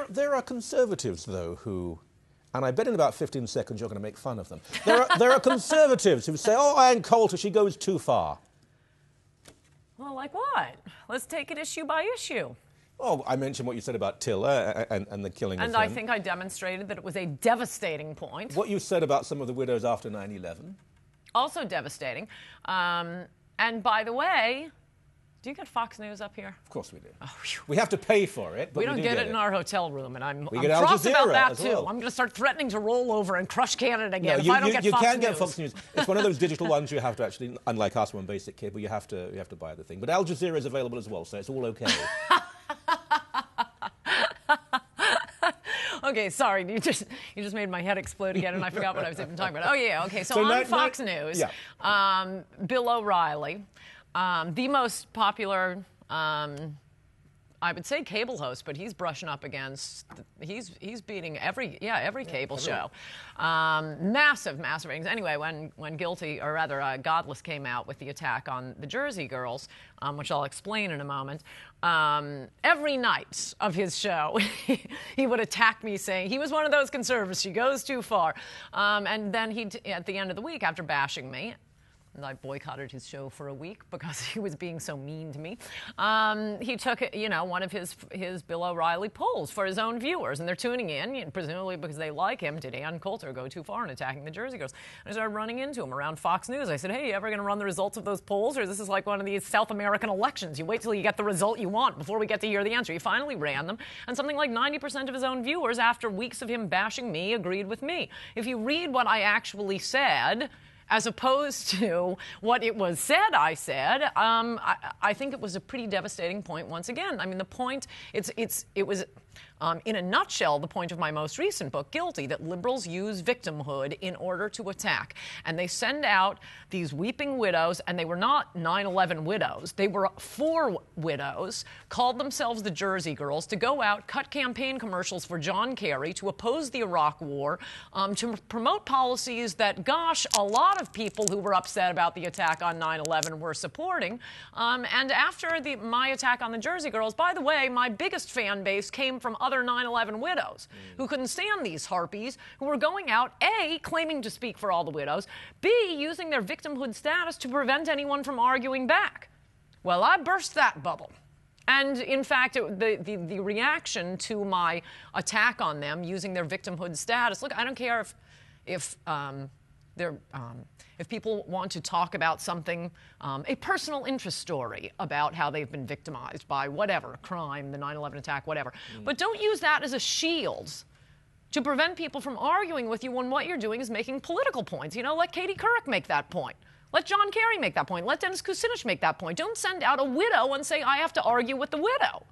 There are conservatives, though, who... And I bet in about 15 seconds you're going to make fun of them. There are conservatives who say, oh, Ann Coulter, she goes too far. Well, like what? Let's take it issue by issue. Oh, I mentioned what you said about Tiller and the killing of him. And I think I demonstrated that it was a devastating point. What you said about some of the widows after 9/11. Also devastating. And by the way, do you get Fox News up here? Of course we do. Oh, we have to pay for it, but we don't get it in our hotel room, and I'm Jazeera cross about that, too. well. I'm going to start threatening to roll over and crush Canada again No, if I don't get Fox News. You can get Fox News. It's one of those digital ones you have to actually, unlike us, one basic cable, you have to buy the thing. But Al Jazeera is available as well, so it's all okay. Okay, sorry, you just made my head explode again, and I forgot what I was even talking about. Oh, yeah, okay, so on Fox News, Bill O'Reilly, the most popular, I would say cable host, but he's brushing up against, he's beating every cable show. Massive ratings. Anyway, when Guilty, or rather Godless came out with the attack on the Jersey Girls, which I'll explain in a moment, every night of his show, he would attack me saying, he was one of those conservatives, she goes too far. And then at the end of the week, after bashing me, and I boycotted his show for a week because he was being so mean to me. He took, one of his Bill O'Reilly polls for his own viewers, and they're tuning in, presumably because they like him. Did Ann Coulter go too far in attacking the Jersey Girls? And I started running into him around Fox News. I said, hey, you ever going to run the results of those polls, or this is like one of these South American elections? You wait till you get the result you want before we get to hear the answer. He finally ran them, and something like 90% of his own viewers, after weeks of him bashing me, agreed with me. If you read what I actually said, as opposed to what it was said I said, I think it was a pretty devastating point once again. I mean, the point, it was, in a nutshell, the point of my most recent book, Guilty, that liberals use victimhood in order to attack. And they send out these weeping widows, and they were not 9/11 widows. They were 4 widows, called themselves the Jersey Girls, to go out, cut campaign commercials for John Kerry, to oppose the Iraq War, to promote policies that, gosh, a lot of people who were upset about the attack on 9/11 were supporting. And after my attack on the Jersey Girls, by the way, my biggest fan base came from other 9/11 widows who couldn't stand these harpies, who were going out, A, claiming to speak for all the widows, B, using their victimhood status to prevent anyone from arguing back. Well, I burst that bubble. And in fact, the reaction to my attack on them using their victimhood status, look, I don't care if people want to talk about something, a personal interest story about how they've been victimized by whatever, crime, the 9/11 attack, whatever. But don't use that as a shield to prevent people from arguing with you when what you're doing is making political points. Let Katie Couric make that point. Let John Kerry make that point. Let Dennis Kucinich make that point. Don't send out a widow and say, I have to argue with the widow.